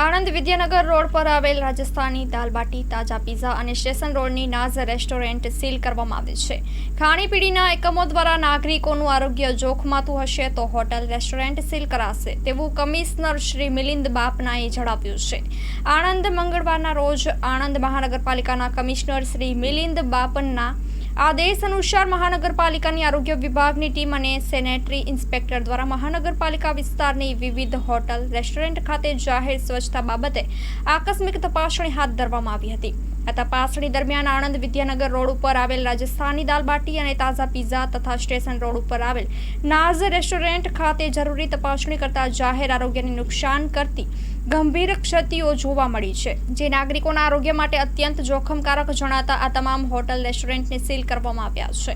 Anand Vidyanagar road પર આવેલ રાજસ્થાની દાલ બાટી, તાજા પીઝા અને સ્ટેશન રોડની નાઝ રેસ્ટોરન્ટ સીલ કરવામાં આવી છે. ખાણીપીણીના એકમો દ્વારા નાગરિકોનું આરોગ્ય જોખમાતું હશે તો હોટલ રેસ્ટોરન્ટ સીલ કરાશે તેવું કમિશનર શ્રી મિલિંદ બાપનાએ જણાવ્યું છે. આણંદ મંગળવારના રોજ આણંદ મહાનગરપાલિકાના કમિશનર શ્રી મિલિંદ બાપનના આદેશ અનુસાર મહાનગરપાલિકાની આરોગ્ય વિભાગની ટીમ અને સેનેટરી ઇન્સ્પેક્ટર દ્વારા મહાનગરપાલિકા વિસ્તારની વિવિધ હોટલ રેસ્ટોરન્ટ ખાતે જાહેર સ્વચ્છતા બાબતે આકસ્મિક તપાસણી હાથ ધરવામાં આવી હતી. આ તપાસણી દરમિયાન આણંદ વિદ્યાનગર રોડ ઉપર આવેલ રાજસ્થાની દાલ બાટી અને તાજા પીઝા તથા સ્ટેશન રોડ ઉપર આવેલ નાઝ રેસ્ટોરન્ટ ખાતે જરૂરી તપાસણી કરતા જાહેર આરોગ્યને નુકસાન કરતી ગંભીર ક્ષતિઓ જોવા મળી છે, જે નાગરિકોના આરોગ્ય માટે અત્યંત જોખમકારક જણાતા આ તમામ હોટલ રેસ્ટોરન્ટને સીલ કરવામાં આવ્યા છે.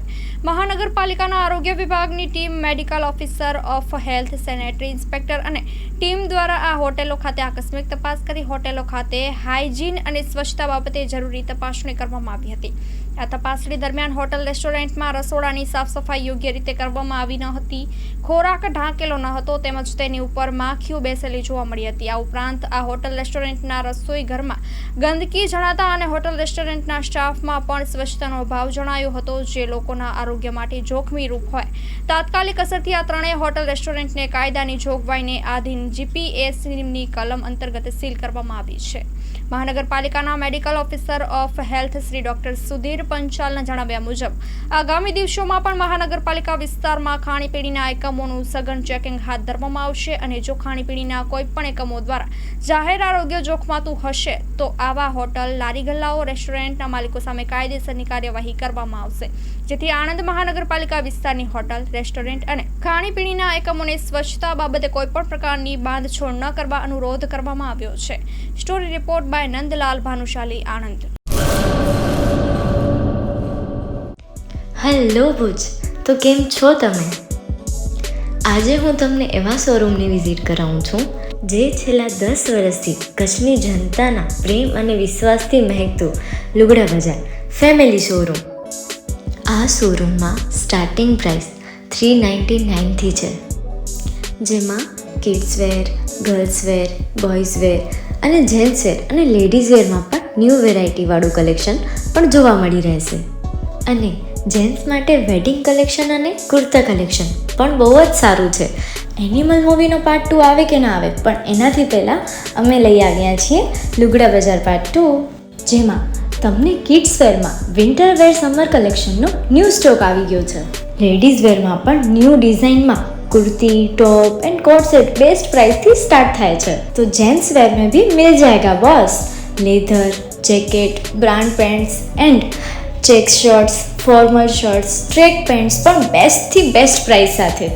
મહાનગરપાલિકાના આરોગ્ય વિભાગની team, medical officer of health, sanitary inspector અને ટીમ દ્વારા આ હોટેલો ખાતે આકસ્મિક તપાસ કરી હોટેલો ખાતે હાઇજીન અને સ્વચ્છતા બાબતે જરૂરી તપાસણી કરવામાં આવી હતી. આ તપાસણી દરમિયાન હોટલ રેસ્ટોરન્ટમાં રસોડાની સાફ સફાઈ યોગ્ય રીતે કરવામાં આવી ન હતી, ખોરાક ઢાંકેલો ન હતો તેમજ તેની ઉપર માખીઓ બેસેલી જોવા મળી હતી. આ ઉપરાંત આ હોટલ રેસ્ટોરન્ટના રસોઈ ઘરમાં ગંદકી જણાતા અને હોટલ રેસ્ટોરન્ટના સ્ટાફમાં પણ સ્વચ્છતાનો અભાવ જણાયો હતો, જે લોકોના આરોગ્ય માટે જોખમી રૂપ હોય. તાત્કાલિક અસરથી આ ત્રણેય હોટલ રેસ્ટોરન્ટને કાયદાની જોગવાઈને આધીન જીપીએસની કલમ અંતર્ગત સીલ કરવામાં આવી છે. મહાનગરપાલિકાના medical officer of health Shri doctor Sudhir પંચાલના જણાવ્યા મુજબ આગામી દિવસોમાં પણ મહાનગરપાલિકા વિસ્તારમાં ખાણીપીણીના એકમોનું સઘન ચેકિંગ હાથ ધરવામાં આવશે અને જો ખાણીપીણીના કોઈ પણ એકમો દ્વારા જાહેર આરોગ્ય જોખમાતું હશે તો આવા હોટલ, લારી ગલ્લાઓ, રેસ્ટોરન્ટના માલિકો સામે કાયદેસરની કાર્યવાહી કરવામાં આવશે, જેથી આણંદ મહાનગરપાલિકા વિસ્તારની હોટલ, રેસ્ટોરન્ટ અને ખાણીપીણીના એકમોને સ્વચ્છતા બાબતે કોઈ પણ પ્રકારની બાંધછોડ ન કરવા અનુરોધ કરવામાં આવ્યો છે. Story report by Nandlal Bhanushali, Anand. Hello Bhuj, તો કેમ છો તમે? આજે હું તમને એવા શોરૂમની વિઝિટ કરાવું છું જે છેલ્લા 10 વર્ષથી કચ્છની જનતાના પ્રેમ અને વિશ્વાસથી મહેકતું લુગડા બજાર ફેમિલી શોરૂમ. આ શોરૂમમાં સ્ટાર્ટિંગ પ્રાઇસ 399થી છે, જેમાં kids wear, girls wear, boys wear અને જેન્ટ્સ વેર અને લેડીઝ વેરમાં પણ ન્યૂ વેરાયટીવાળું કલેક્શન પણ જોવા મળી રહેશે. અને જેન્ટ્સ માટે વેડિંગ કલેક્શન અને કુર્તા કલેક્શન પણ બહુ જ સારું છે. એનિમલ મૂવીનો પાર્ટ 2 આવે કે ના આવે, પણ એનાથી પહેલાં અમે લઈ આવ્યા છીએ લુગડા બજાર પાર્ટ 2, જેમાં તમને કિડ્સ વેરમાં વિન્ટર વેર સમર કલેક્શનનો ન્યૂ સ્ટોક આવી ગયો છે. લેડીઝ વેરમાં પણ ન્યૂ ડિઝાઇનમાં kurti, top and coat set best price थी स्टार्ट थाय छे. तो जेंट्स वेर में भी मिल जाएगा boss. Leather, jacket, brand pants and check shirts, formal shirts, track pants પણ બેસ્ટ થી બેસ્ટ પ્રાઇસ સાથે.